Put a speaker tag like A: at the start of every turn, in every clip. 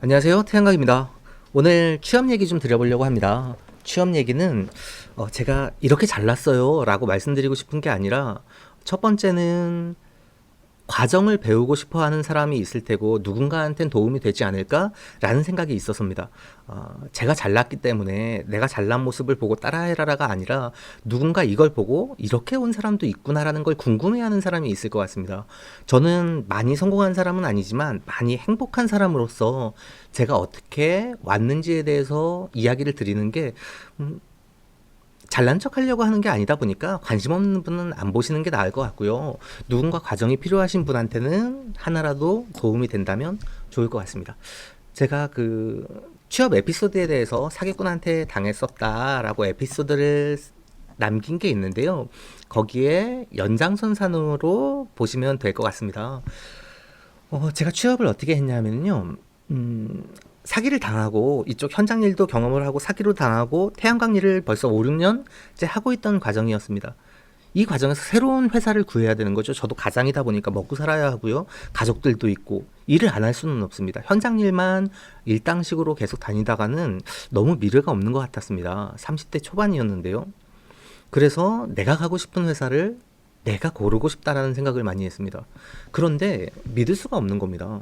A: 안녕하세요. 태양각입니다. 오늘 취업 얘기 좀 드려보려고 합니다. 취업 얘기는 제가 이렇게 잘났어요 라고 말씀드리고 싶은 게 아니라, 첫 번째는 과정을 배우고 싶어 하는 사람이 있을 테고 누군가한테는 도움이 되지 않을까라는 생각이 있어서입니다. 제가 잘났기 때문에 내가 잘난 모습을 보고 따라해라가 아니라, 누군가 이걸 보고 이렇게 온 사람도 있구나라는 걸 궁금해하는 사람이 있을 것 같습니다. 저는 많이 성공한 사람은 아니지만 많이 행복한 사람으로서 제가 어떻게 왔는지에 대해서 이야기를 드리는 게, 잘난 척 하려고 하는 게 아니다 보니까 관심 없는 분은 안 보시는 게 나을 것 같고요. 누군가 과정이 필요하신 분한테는 하나라도 도움이 된다면 좋을 것 같습니다. 제가 그 취업 에피소드에 대해서 사기꾼한테 당했었다라고 에피소드를 남긴 게 있는데요. 거기에 연장선상으로 보시면 될 것 같습니다. 제가 취업을 어떻게 했냐면요. 사기를 당하고 이쪽 현장 일도 경험을 하고 사기로 당하고 태양광 일을 벌써 5, 6년째 하고 있던 과정이었습니다. 이 과정에서 새로운 회사를 구해야 되는 거죠. 저도 가장이다 보니까 먹고 살아야 하고요. 가족들도 있고 일을 안 할 수는 없습니다. 현장 일만 일당식으로 계속 다니다가는 너무 미래가 없는 것 같았습니다. 30대 초반이었는데요. 그래서 내가 가고 싶은 회사를 내가 고르고 싶다라는 생각을 많이 했습니다. 그런데 믿을 수가 없는 겁니다.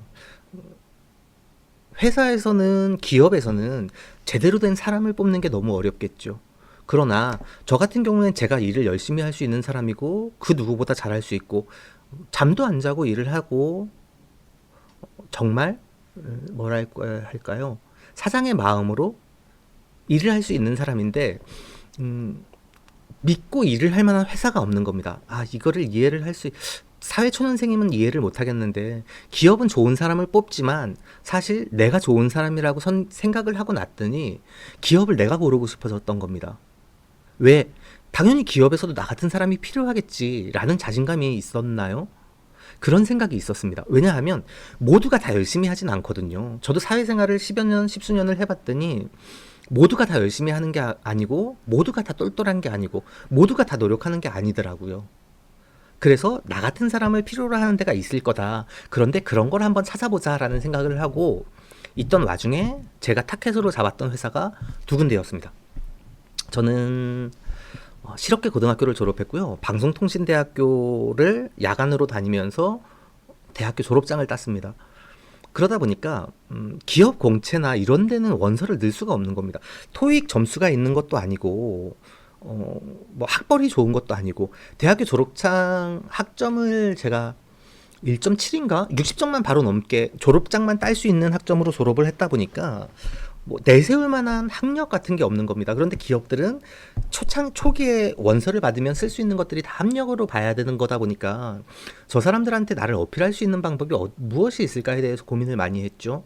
A: 회사에서는, 기업에서는 제대로 된 사람을 뽑는 게 너무 어렵겠죠. 그러나 저 같은 경우는 제가 일을 열심히 할 수 있는 사람이고 그 누구보다 잘할 수 있고, 잠도 안 자고 일을 하고, 정말 할까요? 사장의 마음으로 일을 할 수 있는 사람인데, 믿고 일을 할 만한 회사가 없는 겁니다. 이거를 이해를 사회초년생이면 이해를 못 하겠는데, 기업은 좋은 사람을 뽑지만 사실 내가 좋은 사람이라고 생각을 하고 났더니 기업을 내가 고르고 싶어졌던 겁니다. 왜? 당연히 기업에서도 나 같은 사람이 필요하겠지라는 자신감이 있었나요? 그런 생각이 있었습니다. 왜냐하면 모두가 다 열심히 하진 않거든요. 저도 사회생활을 10여 년, 십수년을 해봤더니 모두가 다 열심히 하는 게 아니고, 모두가 다 똘똘한 게 아니고, 모두가 다 노력하는 게 아니더라고요. 그래서 나 같은 사람을 필요로 하는 데가 있을 거다. 그런데 그런 걸 한번 찾아보자라는 생각을 하고 있던 와중에 제가 타켓으로 잡았던 회사가 두 군데였습니다. 저는 실업계 고등학교를 졸업했고요. 방송통신대학교를 야간으로 다니면서 대학교 졸업장을 땄습니다. 그러다 보니까 기업 공채나 이런 데는 원서를 넣을 수가 없는 겁니다. 토익 점수가 있는 것도 아니고, 뭐 학벌이 좋은 것도 아니고, 대학교 졸업장 학점을 제가 1.7인가 60점만 바로 넘게 졸업장만 딸 수 있는 학점으로 졸업을 했다 보니까 뭐 내세울 만한 학력 같은 게 없는 겁니다. 그런데 기업들은 초기에 원서를 받으면 쓸 수 있는 것들이 다 학력으로 봐야 되는 거다 보니까, 저 사람들한테 나를 어필할 수 있는 방법이 무엇이 있을까에 대해서 고민을 많이 했죠.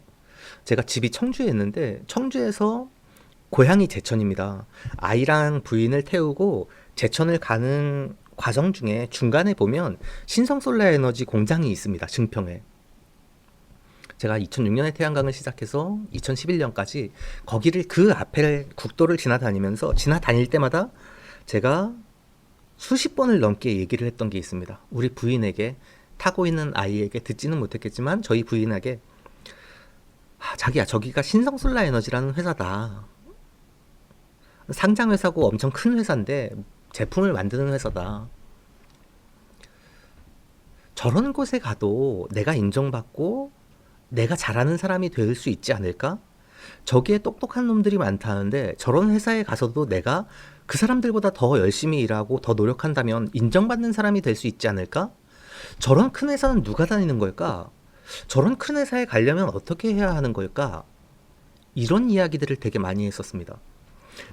A: 제가 집이 청주에 있는데, 청주에서 고향이 제천입니다. 아이랑 부인을 태우고 제천을 가는 과정 중에 중간에 보면 신성솔라에너지 공장이 있습니다. 증평에. 제가 2006년에 태양광을 시작해서 2011년까지 거기를, 그 앞에 국도를 지나다닐 때마다 제가 수십 번을 넘게 얘기를 했던 게 있습니다. 우리 부인에게, 타고 있는 아이에게, 듣지는 못했겠지만 저희 부인에게, 자기야, 저기가 신성솔라에너지라는 회사다. 상장회사고 엄청 큰 회사인데 제품을 만드는 회사다. 저런 곳에 가도 내가 인정받고 내가 잘하는 사람이 될 수 있지 않을까? 저기에 똑똑한 놈들이 많다는데 저런 회사에 가서도 내가 그 사람들보다 더 열심히 일하고 더 노력한다면 인정받는 사람이 될 수 있지 않을까? 저런 큰 회사는 누가 다니는 걸까? 저런 큰 회사에 가려면 어떻게 해야 하는 걸까? 이런 이야기들을 되게 많이 했었습니다.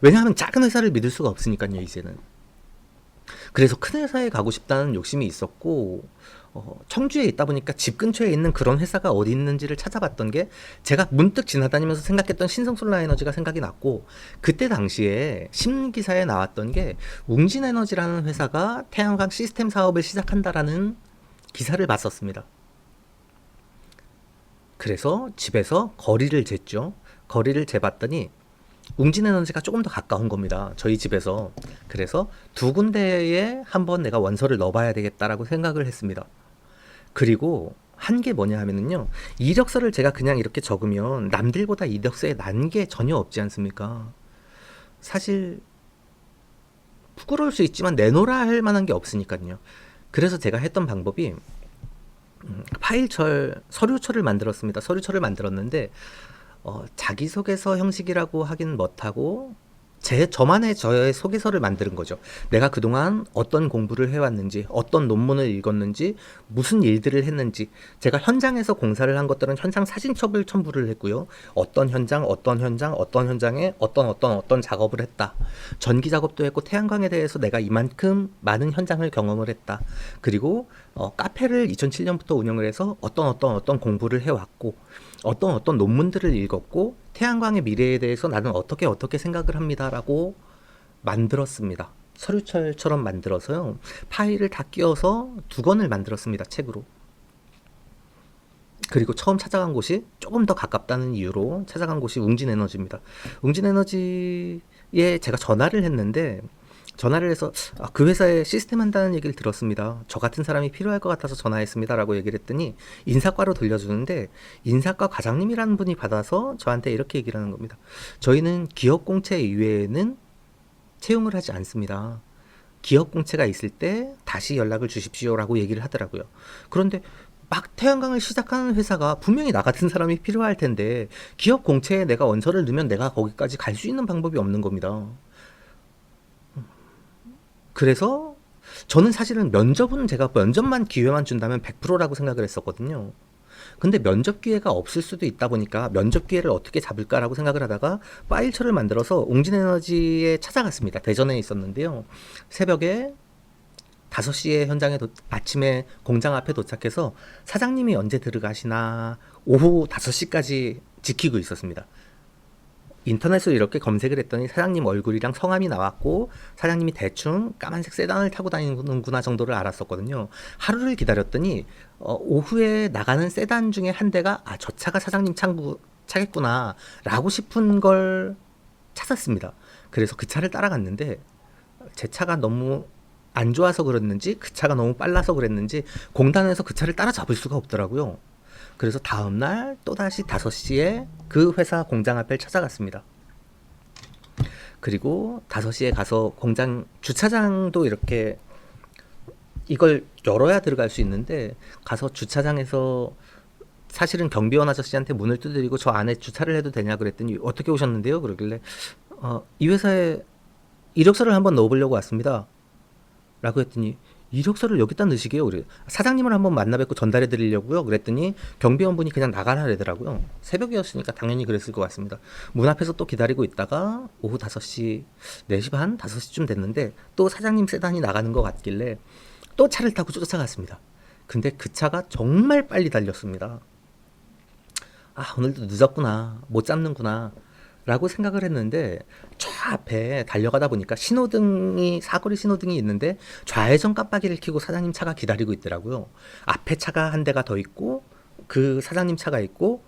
A: 왜냐하면 작은 회사를 믿을 수가 없으니까요, 이제는. 그래서 큰 회사에 가고 싶다는 욕심이 있었고, 청주에 있다 보니까 집 근처에 있는 그런 회사가 어디 있는지를 찾아봤던 게, 제가 문득 지나다니면서 생각했던 신성솔라에너지가 생각이 났고, 그때 당시에 신문기사에 나왔던 게, 웅진에너지라는 회사가 태양광 시스템 사업을 시작한다라는 기사를 봤었습니다. 그래서 집에서 거리를 쟀죠. 거리를 재봤더니 웅진에너지가 조금 더 가까운 겁니다. 저희 집에서. 그래서 두 군데에 한번 내가 원서를 넣어봐야 되겠다라고 생각을 했습니다. 그리고 한 게 뭐냐 하면은요. 이력서를 제가 그냥 이렇게 적으면 남들보다 이력서에 난 게 전혀 없지 않습니까? 사실 부끄러울 수 있지만 내놓으라 할 만한 게 없으니까요. 그래서 제가 했던 방법이 파일철, 서류철을 만들었습니다. 서류철을 만들었는데 자기소개서 형식이라고 하긴 못하고 저의 소개서를 만드는 거죠. 내가 그동안 어떤 공부를 해왔는지, 어떤 논문을 읽었는지, 무슨 일들을 했는지, 제가 현장에서 공사를 한 것들은 현장 사진첩을 첨부를 했고요. 어떤 현장, 어떤 현장, 어떤 현장에 어떤 작업을 했다. 전기 작업도 했고 태양광에 대해서 내가 이만큼 많은 현장을 경험을 했다. 그리고 카페를 2007년부터 운영을 해서 어떤 공부를 해왔고, 어떤 논문들을 읽었고, 태양광의 미래에 대해서 나는 어떻게 생각을 합니다라고 만들었습니다. 서류철처럼 만들어서요. 파일을 다 끼워서 2권을 만들었습니다. 책으로. 그리고 처음 찾아간 곳이 조금 더 가깝다는 이유로 찾아간 곳이 웅진에너지입니다. 웅진에너지에 제가 전화를 했는데 전화를 해서 그 회사에 시스템 한다는 얘기를 들었습니다. 저 같은 사람이 필요할 것 같아서 전화했습니다. 라고 얘기를 했더니 인사과로 돌려주는데 인사과 과장님이라는 분이 받아서 저한테 이렇게 얘기를 하는 겁니다. 저희는 기업 공채 이외에는 채용을 하지 않습니다. 기업 공채가 있을 때 다시 연락을 주십시오. 라고 얘기를 하더라고요. 그런데 막 태양광을 시작하는 회사가 분명히 나 같은 사람이 필요할 텐데 기업 공채에 내가 원서를 넣으면 내가 거기까지 갈 수 있는 방법이 없는 겁니다. 그래서 저는 사실은 제가 면접만 기회만 준다면 100%라고 생각을 했었거든요. 근데 면접 기회가 없을 수도 있다 보니까 면접 기회를 어떻게 잡을까라고 생각을 하다가 파일철을 만들어서 웅진에너지에 찾아갔습니다. 대전에 있었는데요. 새벽에 5시에 아침에 공장 앞에 도착해서 사장님이 언제 들어가시나 오후 5시까지 지키고 있었습니다. 인터넷으로 이렇게 검색을 했더니 사장님 얼굴이랑 성함이 나왔고 사장님이 대충 까만색 세단을 타고 다니는구나 정도를 알았었거든요. 하루를 기다렸더니 오후에 나가는 세단 중에 한 대가 저 차가 사장님 차겠구나 라고 싶은 걸 찾았습니다. 그래서 그 차를 따라갔는데 제 차가 너무 안 좋아서 그랬는지 그 차가 너무 빨라서 그랬는지 공단에서 그 차를 따라잡을 수가 없더라고요. 그래서 다음날 또다시 5시에 그 회사 공장 앞에 찾아갔습니다. 그리고 5시에 가서 공장 주차장도 이렇게 이걸 열어야 들어갈 수 있는데 가서 주차장에서 사실은 경비원 아저씨한테 문을 두드리고 저 안에 주차를 해도 되냐 그랬더니 어떻게 오셨는데요? 그러길래 이 회사에 이력서를 한번 넣어보려고 왔습니다. 라고 했더니 이력서를 여기다 넣으시게요? 그래. 사장님을 한번 만나 뵙고 전달해 드리려고요. 그랬더니 경비원분이 그냥 나가라 그러더라고요. 새벽이었으니까 당연히 그랬을 것 같습니다. 문 앞에서 또 기다리고 있다가 오후 5시, 4시 반, 5시쯤 됐는데 또 사장님 세단이 나가는 것 같길래 또 차를 타고 쫓아갔습니다. 근데 그 차가 정말 빨리 달렸습니다. 오늘도 늦었구나. 못 잡는구나. 라고 생각을 했는데 저 앞에 달려가다 보니까 사거리 신호등이 있는데 좌회전 깜빡이를 켜고 사장님 차가 기다리고 있더라고요. 앞에 차가 한 대가 더 있고 그 사장님 차가 있고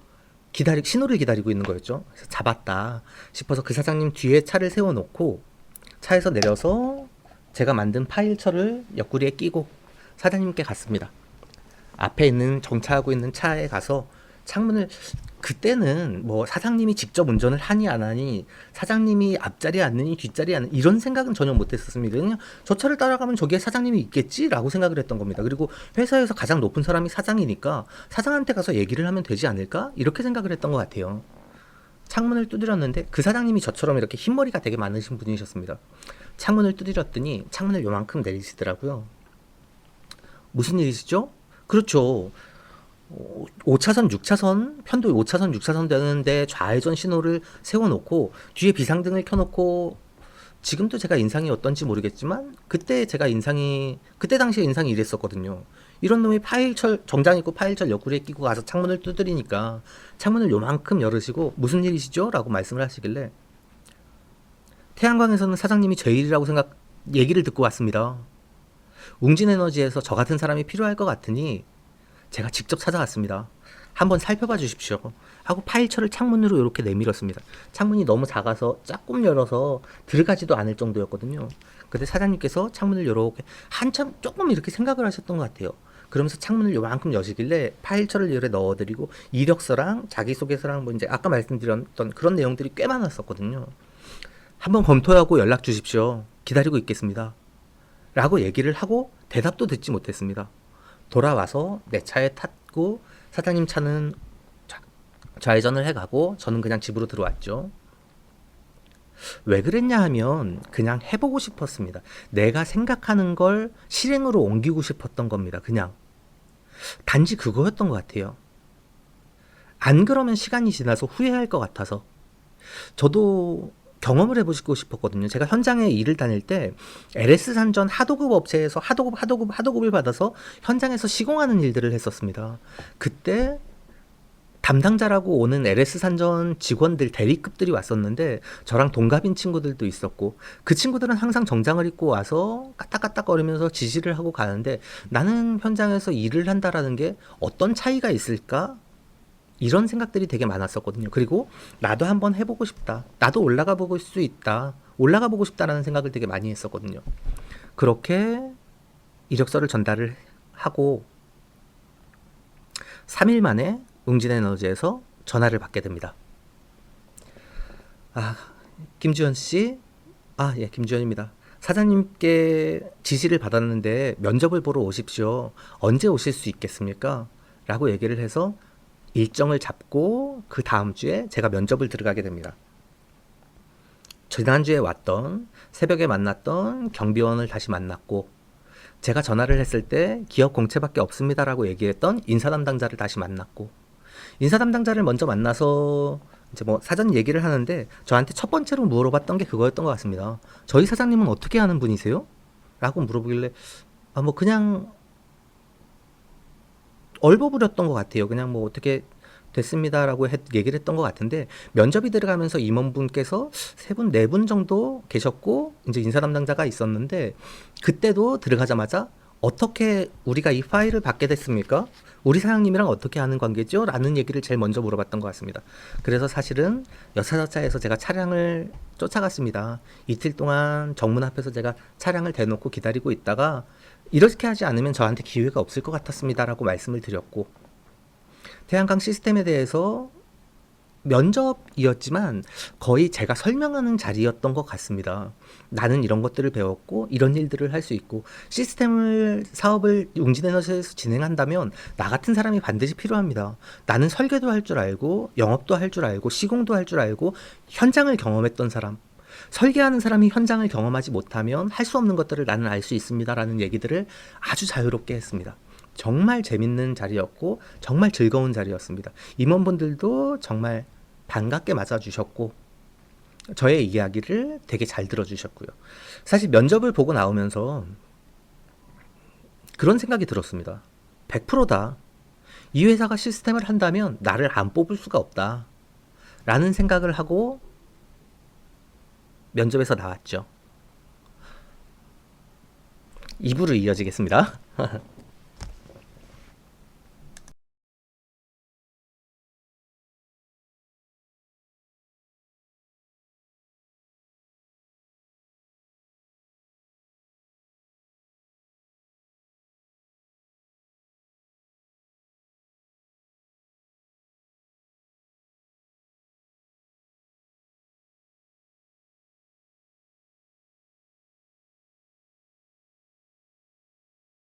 A: 신호를 기다리고 있는 거였죠. 그래서 잡았다 싶어서 그 사장님 뒤에 차를 세워놓고 차에서 내려서 제가 만든 파일철을 옆구리에 끼고 사장님께 갔습니다. 앞에 있는 정차하고 있는 차에 가서 창문을 그때는 뭐 사장님이 직접 운전을 하니 안 하니 사장님이 앞자리에 앉느니 뒷자리에 앉느니 이런 생각은 전혀 못했었습니다. 그냥 저 차를 따라가면 저기에 사장님이 있겠지라고 생각을 했던 겁니다. 그리고 회사에서 가장 높은 사람이 사장이니까 사장한테 가서 얘기를 하면 되지 않을까 이렇게 생각을 했던 것 같아요. 창문을 두드렸는데 그 사장님이 저처럼 이렇게 흰머리가 되게 많으신 분이셨습니다. 창문을 두드렸더니 창문을 요만큼 내리시더라고요. 무슨 일이시죠? 그렇죠. 5차선, 6차선, 편도 5차선, 6차선 되는데 좌회전 신호를 세워놓고 뒤에 비상등을 켜놓고 지금도 제가 인상이 어떤지 모르겠지만 그때 당시에 인상이 이랬었거든요. 이런 놈이 정장 입고 파일철 옆구리에 끼고 가서 창문을 두드리니까 창문을 요만큼 열으시고 무슨 일이시죠? 라고 말씀을 하시길래 태양광에서는 사장님이 제 일이라고 얘기를 듣고 왔습니다. 웅진에너지에서 저 같은 사람이 필요할 것 같으니 제가 직접 찾아왔습니다. 한번 살펴봐 주십시오. 하고 파일철을 창문으로 이렇게 내밀었습니다. 창문이 너무 작아서 조금 열어서 들어가지도 않을 정도였거든요. 근데 사장님께서 창문을 이렇게 한참 조금 이렇게 생각을 하셨던 것 같아요. 그러면서 창문을 요만큼 여시길래 파일처를 열에 넣어드리고 이력서랑 자기소개서랑 뭐 이제 아까 말씀드렸던 그런 내용들이 꽤 많았었거든요. 한번 검토하고 연락 주십시오. 기다리고 있겠습니다. 라고 얘기를 하고 대답도 듣지 못했습니다. 돌아와서 내 차에 탔고 사장님 차는 좌회전을 해가고 저는 그냥 집으로 들어왔죠. 왜 그랬냐 하면 그냥 해보고 싶었습니다. 내가 생각하는 걸 실행으로 옮기고 싶었던 겁니다. 그냥. 단지 그거였던 것 같아요. 안 그러면 시간이 지나서 후회할 것 같아서. 저도 경험을 해보고 싶었거든요. 제가 현장에 일을 다닐 때 LS 산전 하도급 업체에서 하도급을 받아서 현장에서 시공하는 일들을 했었습니다. 그때 담당자라고 오는 LS 산전 직원들 대리급들이 왔었는데 저랑 동갑인 친구들도 있었고 그 친구들은 항상 정장을 입고 와서 까딱까딱거리면서 지시를 하고 가는데 나는 현장에서 일을 한다라는 게 어떤 차이가 있을까? 이런 생각들이 되게 많았었거든요. 그리고 나도 한번 해보고 싶다. 나도 올라가 보고 수 있다. 올라가 보고 싶다라는 생각을 되게 많이 했었거든요. 그렇게 이력서를 전달을 하고 3일 만에 웅진에너지에서 전화를 받게 됩니다. 아, 김주현 씨? 아, 예, 김주현입니다. 사장님께 지시를 받았는데 면접을 보러 오십시오. 언제 오실 수 있겠습니까? 라고 얘기를 해서 일정을 잡고 그 다음 주에 제가 면접을 들어가게 됩니다. 지난주에 왔던 새벽에 만났던 경비원을 다시 만났고 제가 전화를 했을 때 기업 공채밖에 없습니다라고 얘기했던 인사 담당자를 다시 만났고 인사 담당자를 먼저 만나서 이제 뭐 사전 얘기를 하는데 저한테 첫 번째로 물어봤던 게 그거였던 것 같습니다. 저희 사장님은 어떻게 하는 분이세요? 라고 물어보길래 아 뭐 그냥 얼버무렸던 것 같아요. 그냥 뭐 어떻게 됐습니다라고 얘기를 했던 것 같은데 면접이 들어가면서 임원분께서 세 분, 네 분 정도 계셨고 이제 인사 담당자가 있었는데 그때도 들어가자마자 어떻게 우리가 이 파일을 받게 됐습니까? 우리 사장님이랑 어떻게 하는 관계죠? 라는 얘기를 제일 먼저 물어봤던 것 같습니다. 그래서 사실은 여차저차해서 제가 차량을 쫓아갔습니다. 이틀 동안 정문 앞에서 제가 차량을 대놓고 기다리고 있다가 이렇게 하지 않으면 저한테 기회가 없을 것 같았습니다. 라고 말씀을 드렸고 태양광 시스템에 대해서 면접이었지만 거의 제가 설명하는 자리였던 것 같습니다. 나는 이런 것들을 배웠고 이런 일들을 할 수 있고 사업을 웅진에너지에서 진행한다면 나 같은 사람이 반드시 필요합니다. 나는 설계도 할 줄 알고 영업도 할 줄 알고 시공도 할 줄 알고 현장을 경험했던 사람 설계하는 사람이 현장을 경험하지 못하면 할 수 없는 것들을 나는 알 수 있습니다 라는 얘기들을 아주 자유롭게 했습니다. 정말 재밌는 자리였고 정말 즐거운 자리였습니다. 임원분들도 정말 반갑게 맞아주셨고 저의 이야기를 되게 잘 들어주셨고요. 사실 면접을 보고 나오면서 그런 생각이 들었습니다. 100%다. 이 회사가 시스템을 한다면 나를 안 뽑을 수가 없다. 라는 생각을 하고 면접에서 나왔죠. 2부로 이어지겠습니다.